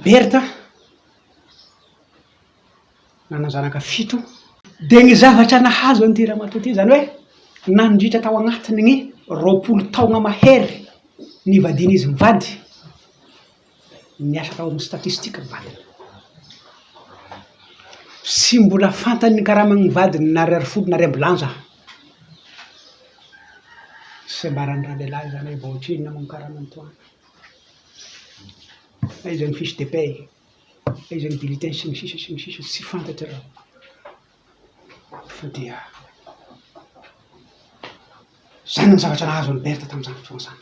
Berta nanazanaka 7 dia ny zavatra nahazo an'ity ramatoa ity zany hoe nandritra tao agnatiny ny 20 taona mahery nivadiana izy mivady, niasa tao amin'ny statistika mivady, sy mbola fantany ny karamany mivadiny na 20 na 2 ambulance sy mbarany raha lehilahy zany hoe baotrinina moa ny karamany toana, izy ny fiche de paye, izy ny bulletin sy ny sisa tsy fantatry raha fa dia zany ny zavatra nahazo ny Berta tamin'izany fotoana zany.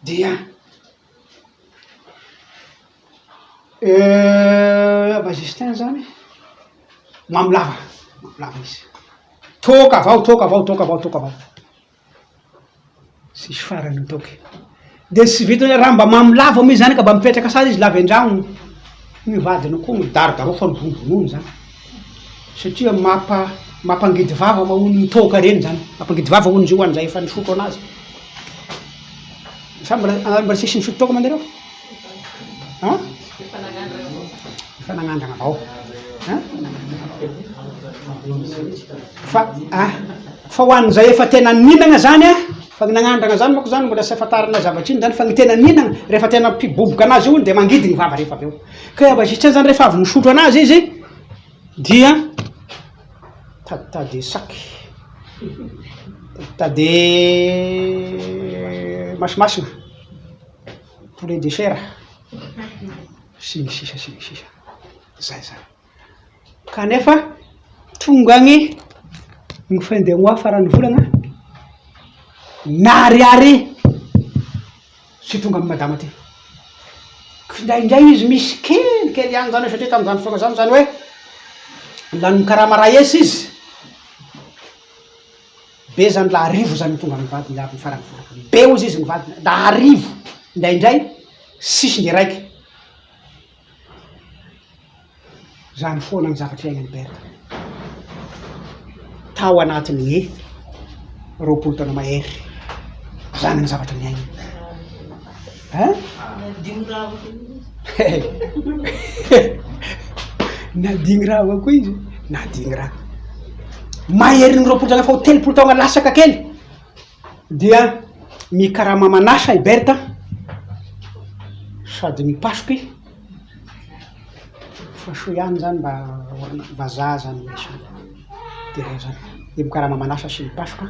Dia Justin zany mamolava izy, toka avao sisy farany toky, dia tsy vitany raha mba mamolava moa zany ka mba mipetraka sady izy lavy an-dragno mivadiny koa midarodaro fa mivonivonony zany satria mampangidy vava mahony mitoka reny zany, mampangidy vava hono izy io an'izay efa nisotro anazy. Sa mbola sisy nisotro toka manareo? Efa nagnandrana avao fa ho an'izay efa tena ninana zany fa ny nagnandrana zany manko zany mbola tsy afantarana zavatra iny zany, fa ny tena ninana rehefa tena mpiboboka anazy io dia mangidy ny vava rehefa avy eo. Ka Justin zany rehefa avy nisotro anazy izy dia taditady saky, taditady masimasina, poulet de chair sy ny sisa zay kanefa tonga ny fin de mois farany volana nariary sy tonga amin'ny madama ty, indraindray izy misy kelikely ihany zany satria tamin'izany fotoana zany zany hoe lany karama raesy izy be zany la arivo zany tonga mivady ny avy farany volana be ozy izy mivady la arivo indraindray sisy ny raiky. Zany foana ny zavatra iainany Berta tao anatiny ny 20 taona mahery, zany ny zavatra ny aignany. Nadigny raha avao koa izy, nadigny raha mahery ny 20 taona fa ho 30 taona lasaka kely dia mikarama manasa i Berta sady mipasoky fa so ihany zany mba vazaha zany mesany dia reo zany dia mikarama manasa sy mipasoka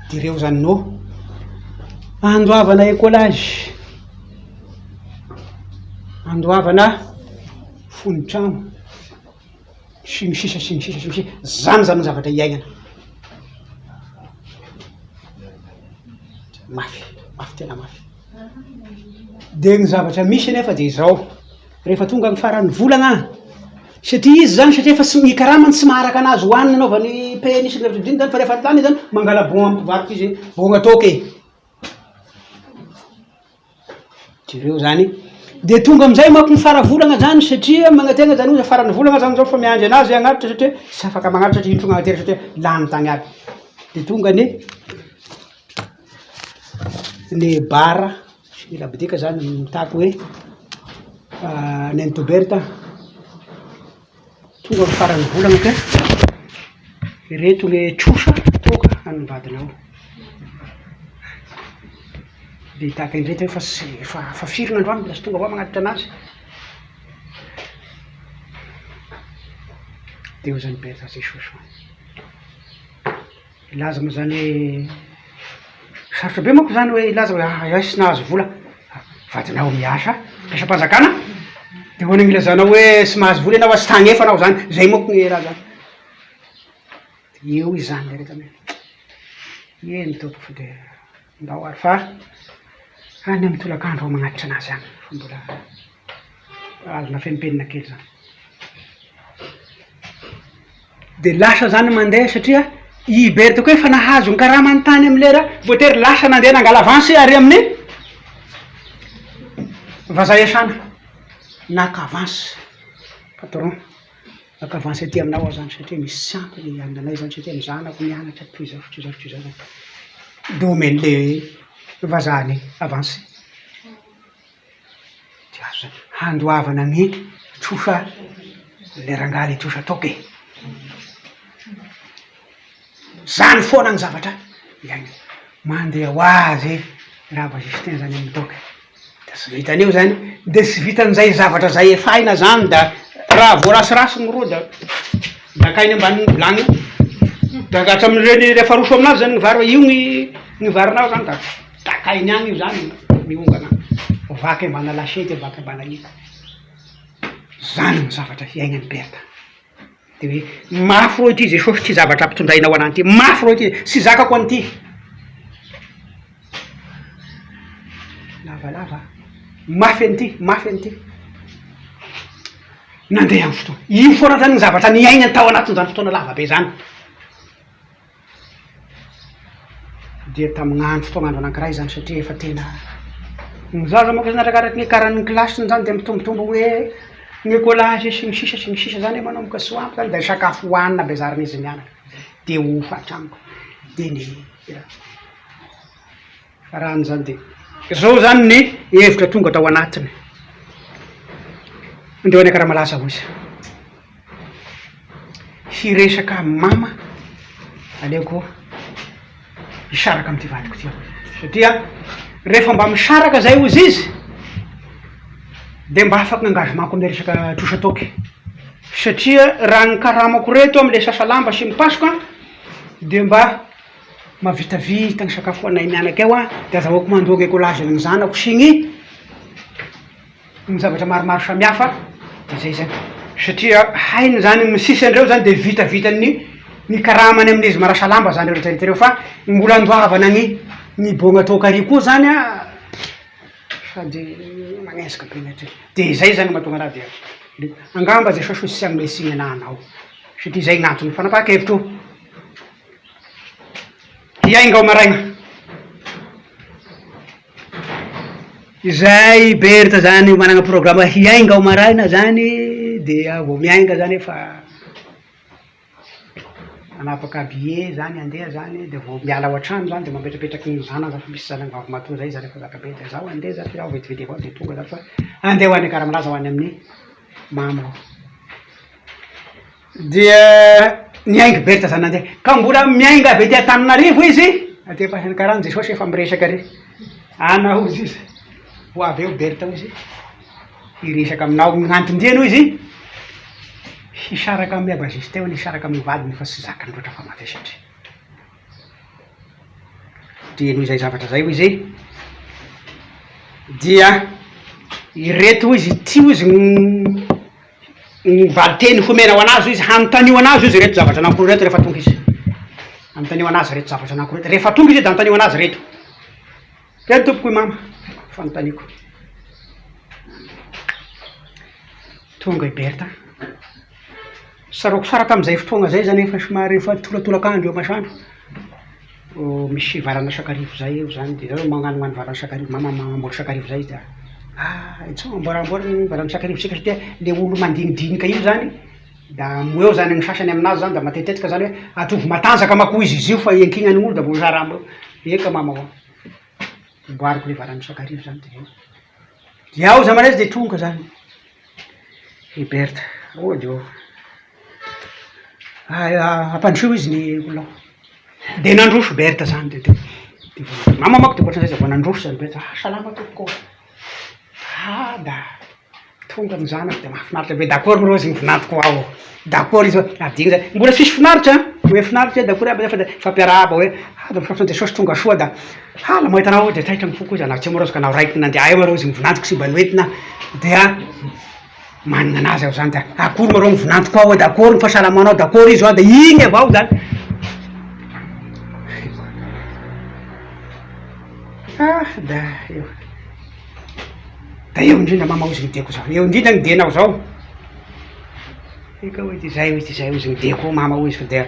dia reo zany no andoavana écolage, andoavana fonitrano sy ny sisa zany ny zavatra iainana mafy tena mafy. Dia ny zavatra misy nefa dia izao rehefa tonga ny farany volana satria izy zany satria efa tsy mikaramany tsy maharaka anazy hoaniny anaovany penisy ny levitridiny zany fa rehefa tany zany mangala bon ampivarotry izy bogna toky ireo zany. Dia tonga amizay manko ny faravolana zany satria magnatena zany ozy farany volana zany zao fa miandry anazy agnatitra satria tsy afaka magnatitra satria intonga agnatery satria lany tany aby. Dia tonga ny bara sy labidika zany mitako hoe nento Berta tonga ny farany volana ka ireto le trosa toka anivadinao dia hitaka indreto hoe fa firy n'androany mbola sy tonga avao magnatitra anazy. Dia eo zany Berta zay soso ilaza moa zany sarotra be manko zany hoe ilaza hoe sy nahazo vola vadinao miasa mpiasa-panjakana dia hoana ilazanao hoe sy mahazo vola ianao sy tagny efa anao zany zay manko ny raha zany. Eo izy zany rehetra eny tompoko fa dia ndao ary fa any amin'ny tolakandro magnatitra anazy any fa mbola azona fenipenina kely zany. Dia lasa zany mandeha satria i Berta koa efa nahazo ny karamany tany amin'ny lera voatery lasa nandeha nangala avansy ary amin'ny vazaha iasana naka avansy patron naka avansy aty aminao zany satria misy tsy ampy ny andanay zany satria mizanako mianatra toy zany dia omeny le vazahany avansy dia azo zany handoavana ny trosa le rangaly trosa ataoko e zany foana ny zavatra iaigna mandeha ho azy raha vazisiteny zany amin'ny toka da sy vitan'io zany de sy vitan'izay zavatra zay efaina zany da raha voarasirasy ny roa da dakainy ambanin'ny vilany da hatramin'ireny rehefa roso aminazy zany ny vary io ny varinao zany da dakainy agny io zany miongana vaky ambana lasety vaky ambana io zany ny zavatra fiaignany berta de hoe mafy ro ity jesosy ty zavatra ampitondrainao anany ty mafy ro ity sy zakako an'ity lavalava mafy an'ity mafy an'ity nandeha amin'ny fotoana io foana zany ny zavatra niainany tao anatin'izany fotoana lavabe zany dia tamin'andro fotoagnandro anankiray zany satria efa tena ny zaza manko zany arakaraky ny karan'ny klasiny zany de mitombotombo hoe ny écolage sy ny sisa zany manomboka soampy zany da sakafo hoanina bezarin'izy mianaka de ofa atramiko de ny farany zany de zao zany ny hevitra tonga tao anatiny andeo any akaramalaza hozy hiresaka mama aleoko hisaraka am'ty vadiko ty satria rehefa mba misaraka zay ozy izy de mba afaky engagement-ko amle resaka trosa ataoky satria raha ny karamako reto amle sasalamba sy mipasoka de mba mavitavita ny sakafo anay mianaka eo a de azahoako mandoaky écolage ny zanako sy ny zavatra maromaro samihafa de zay zany satria hainy zany misisy andreo zany de vitavitany ny karamany amin'izy marasalamba zany rehetrarehetrareo fa mbola andoavana ny bogna tokary koa zany a sady magnesaka benatra de zay zany mahatonga raha de angamba zay sososy sy agnome signy ananao satria zay gn'antony fanapaha-kevitro hiaingao maraigna izay berta zany managna programme hiaingao maraina zany de vo miainga zany efa anapaka billet zany andeha zany de vo miala ao an-trano zany de mametrapetraky ny zanany fa misy zanany vavy matoa zay zany efa zakabe de zaho andeha zany aho vetivety avao de tonga zany fa andeha ho any akaramalaza ho any amin'ny mama dia niainga berta zany andeha ka mbola miainga avy ty Antananarivo izy atepaany karany jesosy efa miresaka re ana ozy izy ho avy eo berta izy hiresaka aminao gn'antondiano izy hisaraka amin'ny abazisy teo hisaraka amin'ny vadiny fa sy zakany loatra fa mavesatry de noho izay zavatra zay izy dia ireto izy ty izy ny valiteny homena ho anazy izy hanotanio anazy izy reto zavatra anankoro reto rehefa tonga izy hanotanio anazy reto zavatra anankoro reto rehefa tonga izy da hanotanio anazy reto teny tompoko i mama fanotaniko tonga i berta saroko sara tam'izay fotoagna zay zany efa somary efa tolatolakandro eo masandro misy varana sakarivo zay eo zany de zao magnanognano varana sakarivo mama mamboly sakarivo zay da itsao amboaramboary varana sakarivo sika satria le olo mandinidinika io zany da mo eo zany ny sasany aminazy zany da matetetika zany hoe atovy matanjaka mako izy io fa enkignany olo da vo zaramba eka mama ao mboariko le varana sakarivo zany de ao za manazy de tonga zany i berta de ampandroso izy ny olao de nandroso berta zany de mama mako de ohatran'izay za vo nandroso zany berta salama tompoko da tonga ny zanako de mahafinaritra be d'accord rozy ny vinantiko ao d'accord izy adigny zay mbola sisy finaritra hoe finaritra d'accord aby fa de fampiarahaba hoe da misaotra jesosy tonga soa da la mahita anao de taitra ny foko izy anao tsy amorozy ka anao raiky nandeha eo marô izy ny vinantiko sy mba noentina dia manana anazy ao zany da akory marô ny vinantiko ao da akory ny fahasalamanao da akory izy ao da igny avao zany da eo da eo indrindra mama ozy ny diako zao eo indrindra ny dienao zao eka hoe ty zay ozy ny diako mama ozy fa de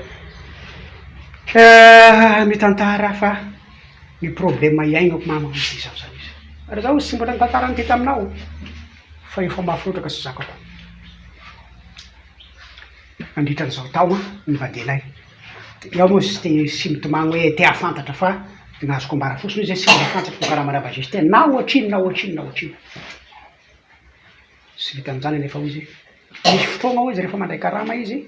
mitantara fa ny problème iaignako mama ozy zao zany izy ary zao izy sy mbola nitantara ny ty taminao fa efa mafilotraka sy zakako andritran'izao tao nivadenay iaho moa sy mitomagny hoe te afantatra fa de nazoko ambara fosiny izy sy mba fantatra fo karaha marabazisy te na ohatrino na ohatrino na ohatrino sy vita an'izany nefa ho izy misy fotoagna ho izy rehefa mandray karama izy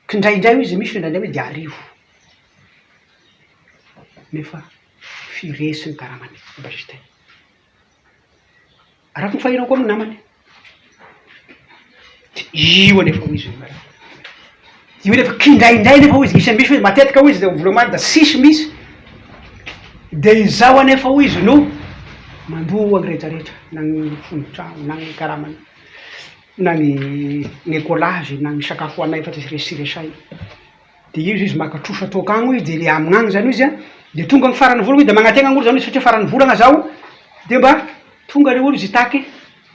kindraindray ho izy misy indraindray hoe de arivo nefa firesiny karamany basitay araky ny fahinao koa amin'ny namany io anefa ho izy io nefa kindraindray nefa ho izy isany misy hoe matetika ho izy de volomany da sisy misy de izao anefa ho izy no mandoa ny rehetrarehetra na ny fondotrano na ny karamany na ny écolage na ny sakafo anay fa siresay de izy izy makatrosa tokagno izy de le amignagny zany izy a de tonga ny farany volagna izy de magnategna gn'olo zany izy satria farany volagna zao de mba tonga le olo izy itaky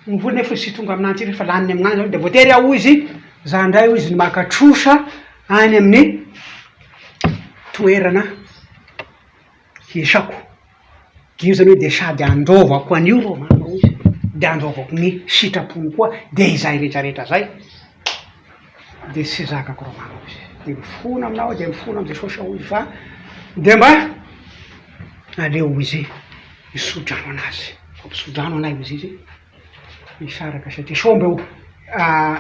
ny vola nefa sy tonga aminantsy rehefa laniny amignagny zany de voatery ao izy za ndray ho izy ny makatrosa any amin'ny toerana hiesako io zany hoe de sady androvako an'io ro mama izy de androvako ny sitrapony koa de izay rehetrarehetra zay de sy zakako ro mama izy de mifona aminao de mifona am'izay sosa ho izy fa de mba aleo izy isodrano anazy ampisodrano anay izy izy misaraka satria so mba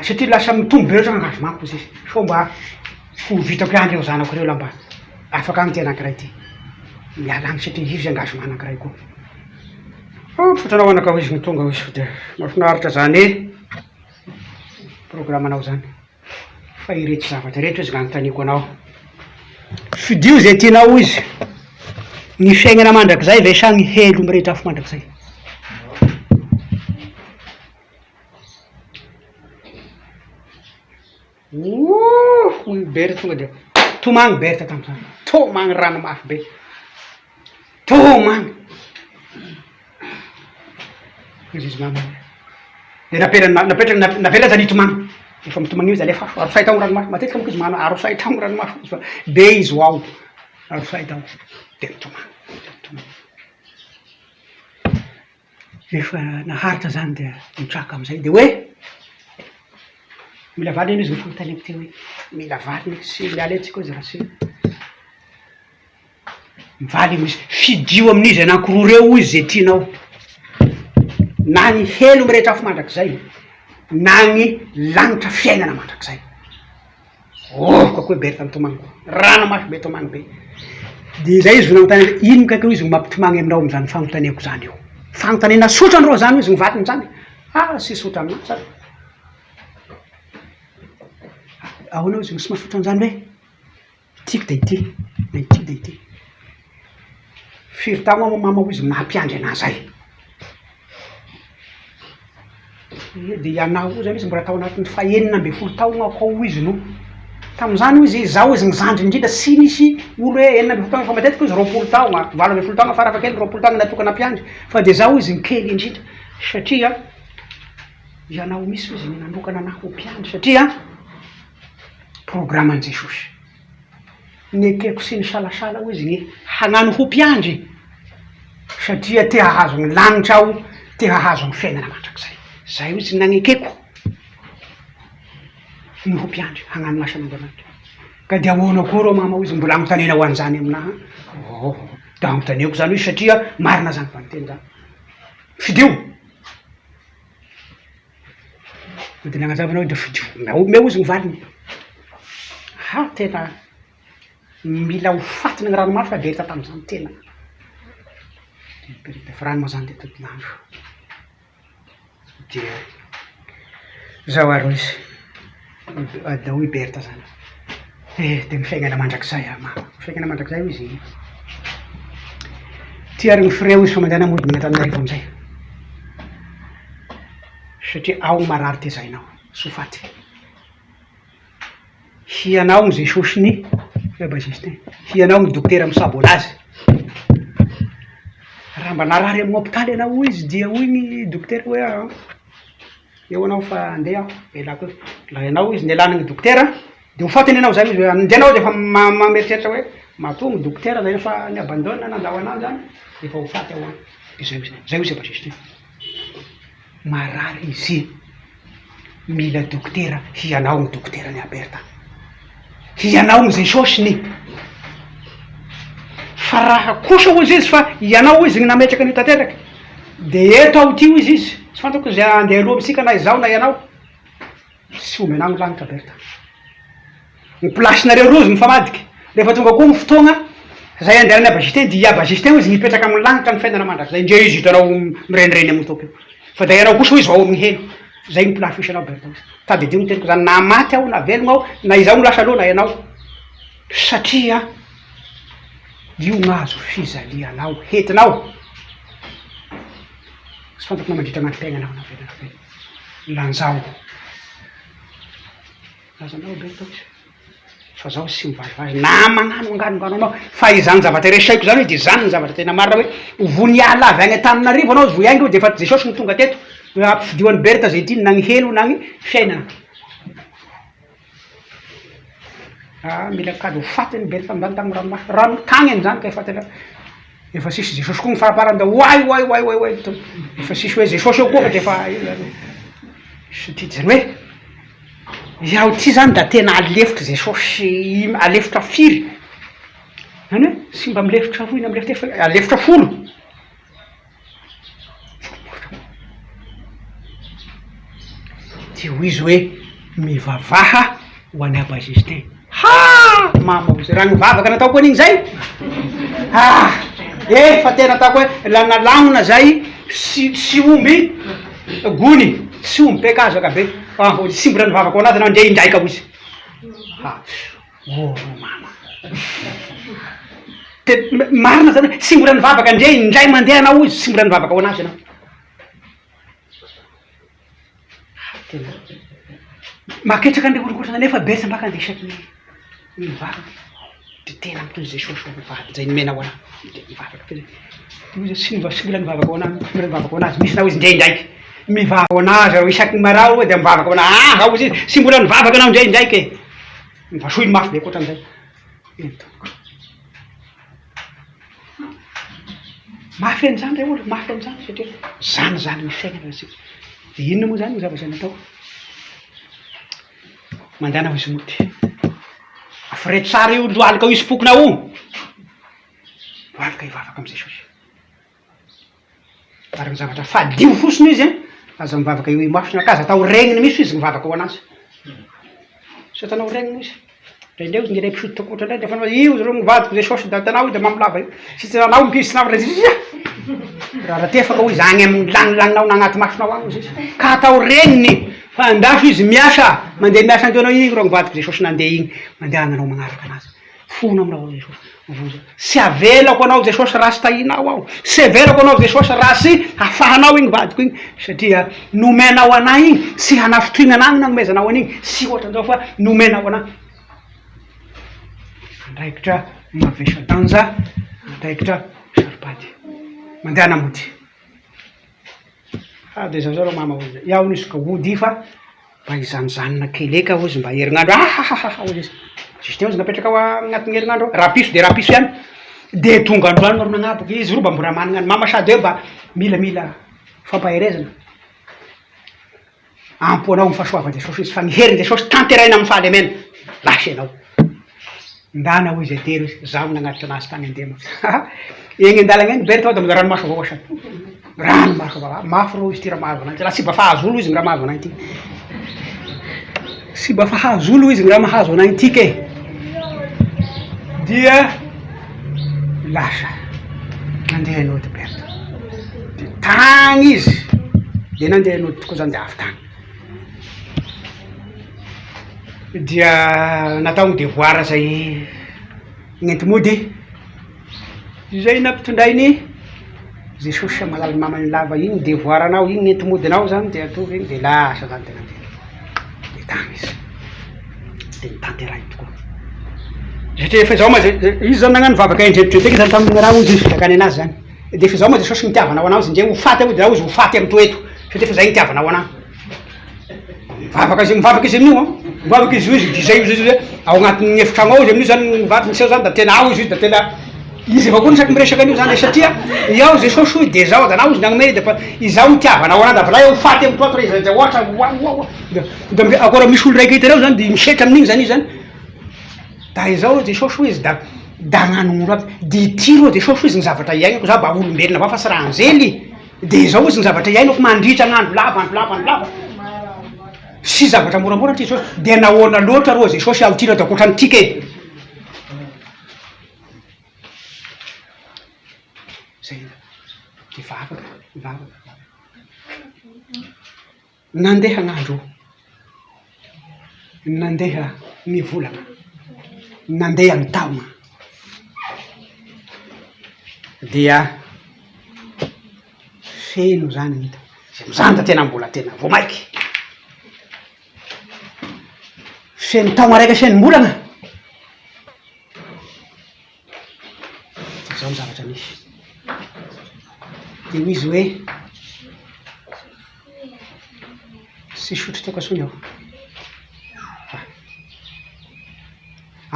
satria lasa mitombo be loatra angazo mako izy so mba ho vitako ihany reo zanako reo la mba afaka agny ty anankiray ty mialagny satria izy angazo manankiray koa fotranao anaka izy ny tonga izy de mahafinaritra zany programme anao zany fa iretsy zavatra rehetra izy gnanotaniko anao fidio zay tianao izy ny fiaignana mandrakizay ve sa ny helo mirehetra afo mandrakizay bery tonga de tomagny berta tam'izany tomagny ranomafy be tomagny izy izy mama de napetraka nitomagny efa mitomagny io izy alefa arosay tagno ranomasy matetika moko izy mana arosay tagno ranomasy fa be izy ho ao arosay tagno de mitomagny efa naharitra zany de mitraka am'izay de hoe mila valiny izy nyfanotaniko ty hoe mila valiny sy miala etsika izy raha sy mivaly izy fidio amin'izy anankoroa reo izy zay tianao na ny helo mirehetra afo mandrakizay na ny lanitra fiainana mandrakizay kako hoe bery tamitomagny koa ranomasy be tomagny be de zay izy vonanontany ino mikaiky izy mampitomagny aminao am'izany fanotaneko zany io fanotanena sotra andreo zany izy mivaliny zany sy sotra aminazy zany ahoanao izy sy masotra an'izany hoe tiky de ity na ity de ity firy tagno ao mama ho izy mampiandry anazy ay de ianao io zany izy mbola tao anatin'ny fahenina ambe folo taogna akao izy no tam'izany ho izy zao izy nizandry indrindra sy misy olo hoe enina ambe folo taogna fa matetika izy roapolo taogna valo ambe folo taogna farafakely roapolo taogna natokana ampiandry fa de zao izy nikely indrindra satria ianao misy izy nanokana anahy ho mpiandry satria programme an Jesosy ny ekeko sy ny salasala ho izy ny hagnano ho mpiandry satria te hahazo ny lanitra aho te hahazo ny fiainana mandrakizay zay ho izy nagnekeko ny ho mpiandry hagnano masan'Andriamanitra ka de ahoana koa rô mama ho izy mbola anotanena ho an'izany aminaha da anotaneko zany izy satria marina zany fanonteny zany fidio de nagnazavana hoe de fidio meo izy mivaliny tena mila ho fatiny ny ranomasy fa berita tam'izany tena berita fa rano moa zany de totinandro de zao aro izy da hoe berita zany de mifiaignana mandrakizay mifiaignana mandrakizay ho izy tiariny freo izy fa mandehana mody metanarivo am'izay satria ao marary tezainao sofaty hianao ny Jesosy ny Basistin hianao ny dokotera misabo anazy raha mba narary amin'ny hôpitaly ianao izy dia hoy ny dokotera hoe eo anao fa andeha aho elako eo la ianao izy nialana ny dokotera de ho fatiny ianao zany izy hoe andehanao de efa mameritseritra hoe matoa ny dokotera zay efa ny abandona nandao anao zany efa ho faty ao de zay izy Basistin marary izy mila dokotera hianao ny dokotera ny Aberta hianao ny Jesosy ny fa raha kosa ho izy fa ianao izy ny nametraka ny tanteraky de eto aho tio izy tsy fantako zay andeha aloha amitsika na izao na ianao tsy omby anao lanitra berta ny placenareo rozy mifamadiky rehefa tonga koa ny fotoana zay andehanany abazistin di abazistin izy nipetraka amin'ny lanitra ny fiainana mandraka zay ndre izy hitanao mirenireny amin'ny toko io fa de ianao kosa ho izy vao amin'ny helo zay ny place isanao berta tady dio niteniko zany na maty aho na velogna aho na izao no lasa aloha na ianao satria io gnazo fizalianao hetinao tsy fantako na mandritra agnaty-piainanao na velana lanjao lazanao berta fa zaho tsy mivazivazy na magnano anganongano anao fa izany zavatra resaiko zany hoe de zany ny zavatra tena marina hoe voniala avy agny Antananarivo anao voiaingy de efa Jesosy ny tonga teto ampifidioan'ny berta zay ty na ny helo na ny fiainana mila kady ho fatiny berta ambany tamin'ny rano tagny zany ka efa sisy Jesosy koa ny faraparany da oay efa sisy hoe Jesosy eo koa fa de efa satria zany hoe iaho ty zany da tena alefitra Jesosy alefitra firy zany hoe sy mba milefitra roy na milefitra alefitra folo ty ho izy hoe mivavaha ho any abazistin mama ozy raha mivavaka nataoko an'igny zay fa tena ataoko hoe lanalagona zay sy omby gony sy omby pekazaka be sy mbola nivavaka ao anazy anao ndre indraika ho izy mama de marina zany hoe sy mbola nivavaka ndre indray mandeha anao izy sy mbola nivavaka ao anazy anao tena maketraka andre olokotrana nefa betsa mbaka andesaky mivavaka de tena mitony Jesosy mivady zay nomena ho anazy de mivavaka sy mbola mivavaka ao anazy mbola mivavaka ao anazy misy nao izy ndre indraiky mivavaka ao anazy ro isaky marao de mivavaka ao anazy ao izy sy mbola nivavaka anao ndre indraiky mba soiny mafy be koatran'izay mafy an'izany ray olo mafy an'izany satria zany ny fiainana sika de inona moa zany ny zavatra natao mandehana ho izy moty afire tsara io loalika ho izy pokona o loalika hivavaka am' Jesosy ary ny zavatra fadio fosiny izy aza mivavaka io mafy nakazy atao regniny misy izy mivavaka ao anazy sy atanao regniny izy dra indreo izy ngeray mpisody tokotra ndray de fa io ro mivadiko Jesosy da tanao de mamilava io sisy anao mpisy namatra raha tefaka ho izy agny amin'ny lanilagninao na agnaty masonao agny izy ka atao regniny fa andafo izy miasa mandeha miasa antonao igny ro mivadiko Jesosy nandeha igny mandehananao magnaraka anazy fona aminao Jesosy sy avelako anao Jesosy raha sy tahinao ao sy avelako anao Jesosy raha sy afahanao igny vadiko igny satria nomenao anahy igny sy hanafitohinana agny nanomezanao an'igny sy ohatran'izao fa nomenao anahy andraikitra mavesa-danja andraikitra saripady mandeha namody de zao zao ro mama ozy iaho nisy ka ody fa mba izanozanona keleka ozy mba herinandro ozy izy justin ozy napetraka ao agnatin'ny herinandro rapiso de rapiso ihany de tonga androany maro nagnaboky izy ro mba mbora manana any mama sady eo mba mila fampaherezana ampoanao mifasoava Jesosy izy fa niheriny Jesosy tanteraina amin'ny fahalemena lasy anao ndana ho izy atery izy zaho nagnatitra anazy tany andema egny andalagna egny berta ao da mbola ranomaso avao asany ranomaso avao mafy ro izy ty raha mahazo anazy raha sy mba fahazo olo izy ny raha mahazo anahy ty sy mba fahazo olo izy ny raha mahazo anahy ty ke dia lasa nandeha anody berta de tagny izy de nandeha anody tokoa zany de avy tagny dia natao ny devoir zay nentimody zay nampitondrainy Jesosy sa malala mamany lava igny devoir anao igny nentimody anao zany de atovy igny de lasa zany tena de tagny izy de nitanterahiny tokoa satria efa zao ma izy zany nagnano vavaka indrebitretiky zany tamin'ny raha ozy izy zakany anazy zany de efa zao ma Jesosy nitiavanao anazy ndre ho faty ao de raha ozy ho faty amy toeto satria efa zay nitiavanao anahy mivavaka izy amin'io mivavaka izy io izy dizay izy ao agnatin'ny efitrano ao izy amin'io zany mivady miseho zany da tena ao izy da tena izy avao koa nisaky miresaka an'io zany satria iaho Jesosy hoy de zao da anao izy nagnome de fa izaho nitiavanao anazy da valay ho faty amy toato izy de ohatra da akora misy olo raiky hitanao zany de misetra amin'igny zany izy zany da izao Jesosy hoy izy da gnano olo aby de ty ro Jesosy hoy izy ny zavatra iainako za mba olombelona avao fa sy raha anjely de zao izy ny zavatra iainako mandritra n'andro lava sy zavatra moramora ty Jesosy de nahoana loatra rô Jesosy aotina de akoatra ny tika e zay de vavaka nandeha n'andro nandeha mivolagna nandeha ny taona dia feno zany hita zany da tena mbola tena vo maiky feno taona raiky feno mbolana zao ny zavatra misy de izy hoe sy sotro tiako asony aho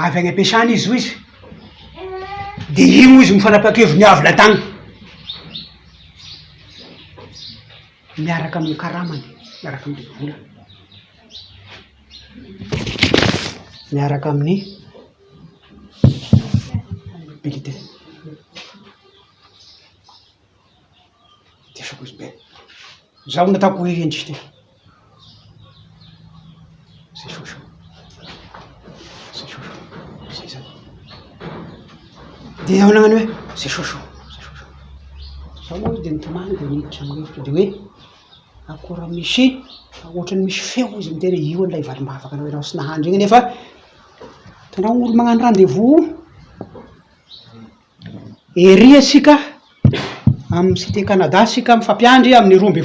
avy agny ampiasany izy ho izy de ino izy mifanapa-keviny avy latagny miaraka amin'ny karamany miaraka amin'ny vola miaraka amin'ny abilité de soko izy be zaho nataoko hoe endrisy ty zay soso zay zany de ao nagnano hoe zay soso zao moa de nitomany de niditra amihevitra de hoe akora misy ohatrany misy feo izy miteny io an'ilay valim-bavaka anao ianao sy nahandro igny nefa tanao olo magnano rendez-vous ery asika amin'ny cité Canada sika mifampiandry amin'ny 12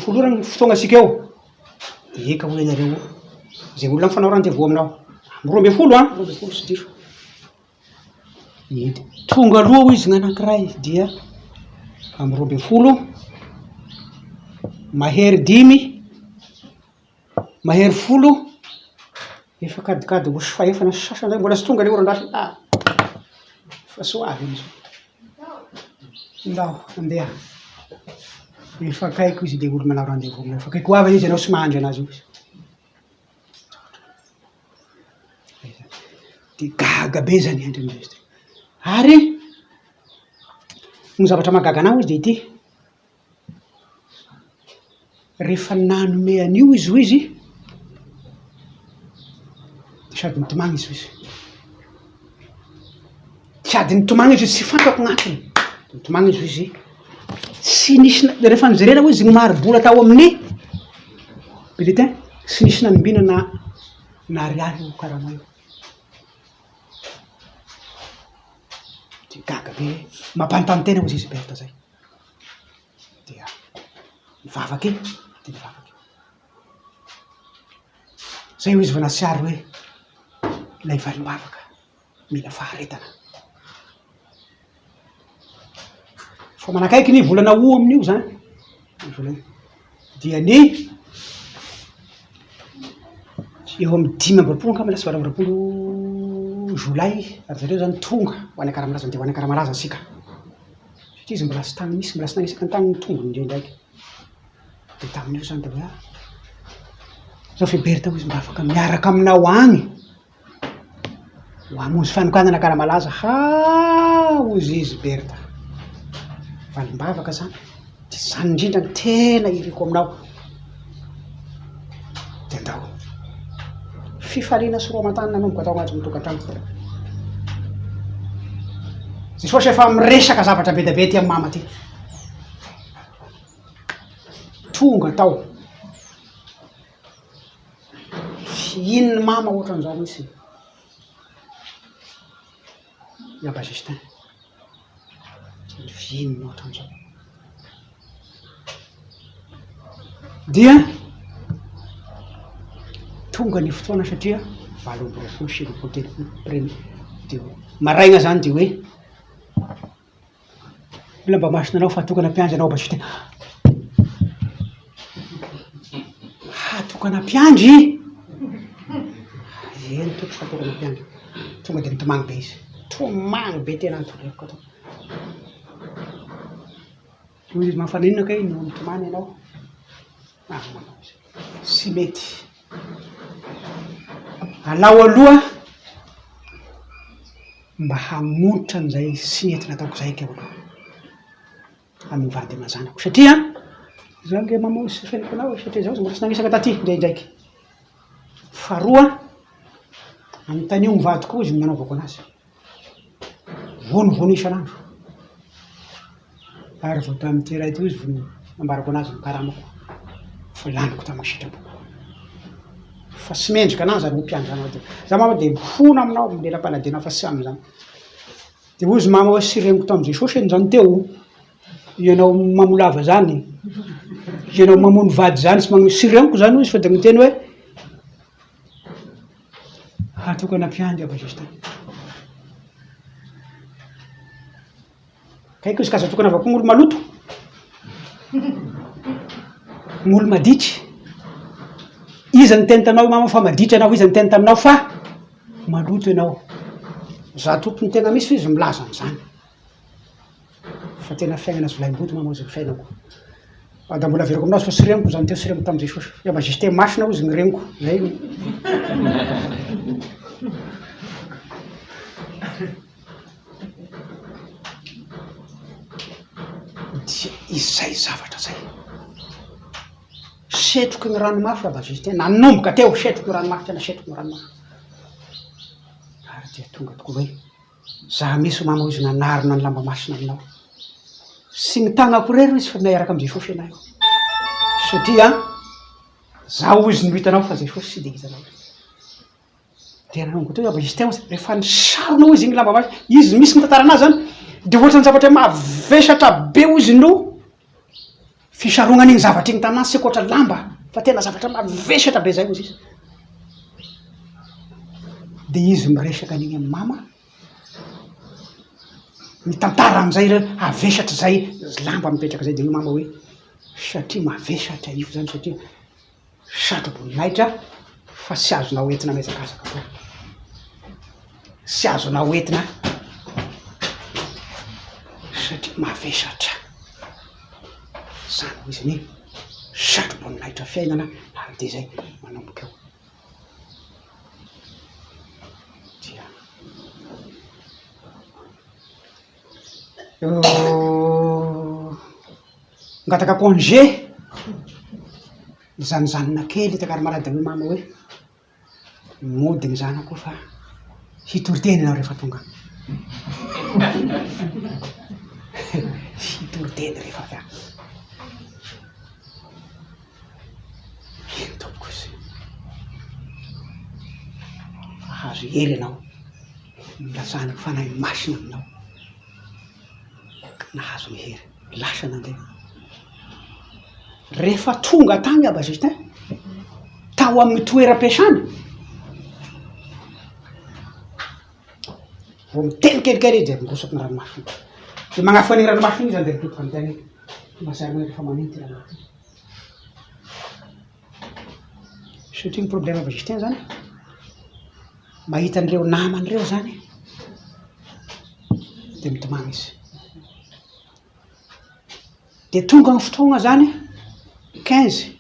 ora ny fotoagna asika eo de eka hoe nareo zay olona mifanao rendez-vous aminao amin'ny 12 sy diso tonga aloha izy gn'anankiray dia amin'ny 12 mahery 10 mahery 10 efa kadikady ho sy fahefana sy sasany zay mbola sy tonga le oran-drasy fa soavy izy ndao andeha mifakaiko izy de olo manao rendez-vous mifakaiko avy izy anao sy mahandry anazy io de gaga be zany endry am'izy ary ny zavatra mahagaga anao izy de ity rehefa nanome an'io izy ho izy de sady nitomagny izy ho izy sady nitomagny izy sy fantako gn'antony nitomagny izy ho izy sy nisy rehefa nijerena ho izy ny marobola tao amin'ny bulletin sy nisy nanombina na ariary io karama io de gaga be mampanontany tena ho izy berta zay dia mivavaky de mivavaky zay ho izy vonatsiary hoe lay valim-bavaka mila faharetana fa manakaiky ny volana o amin'io zany volana dia ny eo amin'ny 10 ka lasa 20 jolay ary zareo zany tonga ho any akaramalaza de ho any akaramalaza asika satria izy mbola sy tany misy mbola sy nanisaka ny tany ny tongony indrendraiky de tamin'io zany de hoe zao feberta ho izy mba afaka miaraka aminao agny ho amonjy fanokanana akaramalaza hozy izy berta valim-bavaka zany de zany indrindra ny tena iriko aminao de andao fifaliana sy roa-mantany nanomboka atao agnaty mitokantrano Jesosy efa miresaka zavatra be da be ty amin'ny mama ty tonga tao ino ny mama ohatran'izao misy iaba Justin vinona ohatran'izao dia tonga ny fotoana satria 20 sy 21 de maraigna zany de hoe lamba masina anao fahatokana mpiandry anao Justin hatokana mpiandry eny toko fatokana mpiandry tonga de nitomagny be izy tomagny be tena nitoleko atao noho izy mahafaninona ka no mitomany ianao sy mety alao aloha mba hamonitra an'izay sy nentina ataoko zay keo aloha amin'ny vady amazanako satria zao nge mamosy feniko anao satria zao mbola tsy nanisaka taty ndraindraiky faharoa amin'ny tany io mivadiko izy manaovako anazy vonovono isan'andro ary vao tamin'ity ray ty izy vono ambarako anazy mikaramako fa laniko tamin'ny sitrapoko fa tsy mendrika anazy ary mompiandrana de za mama de mifona aminao milelam-panadina fa tsy am'zany de ozy mama hoe sy reniko tamin'izay sosy zany teo ianao mamolava zany ianao mamono vady zany sy sy reniko zany izy fa de miteny hoe atokana ampiandry abazista kaiky izy ka zatokana avako gn'olo maloto gn'olo maditry izy ny teny tanao mama fa maditry anao izy ny teny taminao fa maloto ianao za tompony tena misy izy milaza an'izany fa tena fiainana azy volaim-boto mama izy ny fiainako da mbola veriko aminao fa sy reniko zany teo sy reniko tamin'izay sosy fa baziste masina izy ny reniko zay izay zavatra zay setroky ny ranomasy abaziste nanomboka teo setroky ny ranomasy tena setroky ny ranomasy ary dia tonga tokoa hoe za misy mama izy nanarina ny lamba masina aminao sy ny tagnako rero izy fa miaraka amin'izay sosy anay satria zaho izy no hitanao fa zay sosy sy de hitanao tena nongo teo abaziste rehefa nisaronao izy igny lamba masina izy misy mitantara anazy zany de ohatrany zavatra mavesatra be izy no fisaronana iny zavatra iny taminazy sy akoatra lamba fa tena zavatra mavesatra be zay ozy izy de izy miresaka an'iny amin'ny mama mitantara am'izay re avesatra zay lamba mipetraka zay de io mama hoe satria mavesatra io zany satria satroboninahitra fa sy azonao entina mezakazaka koa sy azonao entina satria mavesatra zany ho izy ny satroboninahitra fiainana ary de zay manomboka eo ngataka congé zanyzanona kely takary malady amin'ny mama hoe modigny zanako fa hitoriteny anao rehefa tonga hitoriteny rehefa avy ino tompoko izy ahazo hery anao milasanako fanahy masina aminao nahazo ny hery lasa nandeha rehefa tonga tany abazistin tao amin'ny toeram-piasana vo miteny kelikely de mirosaky ny ranomasina de magnafa an'iny ranomasina iny zany de mitotoka amin'ny teny masarina rehefa maninty ranomasina satria ny problème abazistin zany mahita an'ireo naman'ireo zany de mitomagna izy de tonga ny fotoagna zany 15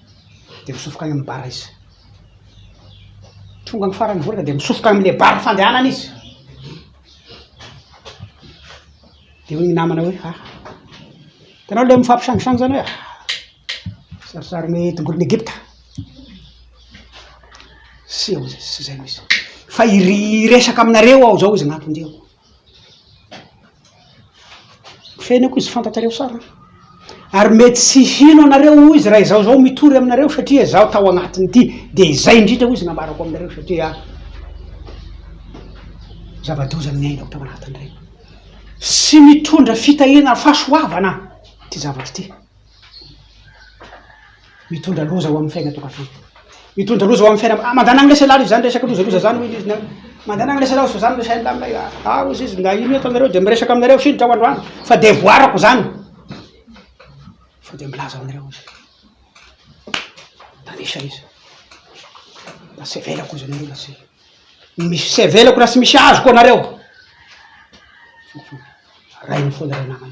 de misofoka any amin'ny bara izy tonga ny farany volana de misofoka amin'le bara fandehanana izy de hoy ny namana hoe tanao le mifampisangisangy zany hoe sarisary me tongolon'ny Egypta sy eo sy zay misy fa iresaka aminareo aho zao izy gn'atondeo fiainako izy fantatrareo sara ary mety tsy hino anareo izy raha izao zao mitory aminareo satria zaho tao agnatiny ity de izay indrindra ho izy nambarako aminareo satria zava-doza ny ainako tao anatiny reny sy mitondra fitahina fahasoavana ty zavatra ty mitondra loza ho amin'ny fiaina tokafiny mitondra loza ho amin'ny fiaina mandanagny lesa lala izy zany resaky lozaloza zany hoy izy mandanagny lesa lala zany resainy aminay izy izy nda ino eto aminareo de miresaka aminareo sinitra ho androany fa de voarako zany fa de milaza aminareo izy tanisa izy da sy velako izy anareo lasy misy sy velako raha sy misy azoko anareo rainy foana ray namany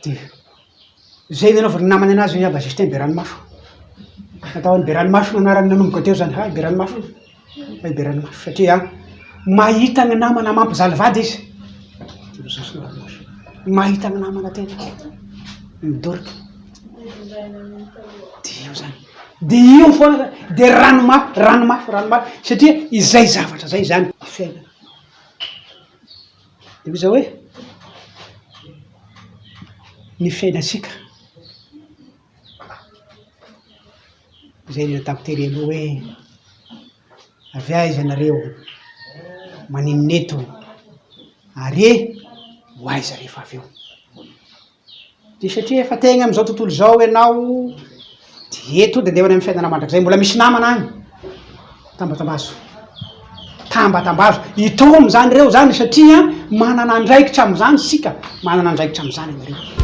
de zay nanaovany namany anazy hoe abazistin be ranomaso nataony be ranomaso nanarany nanomboka teo zany be ranomaso be ranomaso satria mahita ny namana mampizalivady izy mahita ny namana tena midorika dio zany de io foana de ranomafy satria izay zavatra zay zany fiaina de iza hoe ny fiainasika zay nena tampotereno hoe avy aiza nareo maninneto are ho aiza rehefa avy eo de satria efa tegna am'izao tontolo zao ianao de eto de andeha any amy fiainana mandrakzay mbola misy namana any tambatambazo itomo zany reo zany satria manana andraikitra am'zany sika manana andraikitra am'zany anareo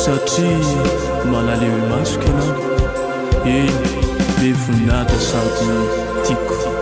satria malaleo masoko ianao e be voninahitra sady tiako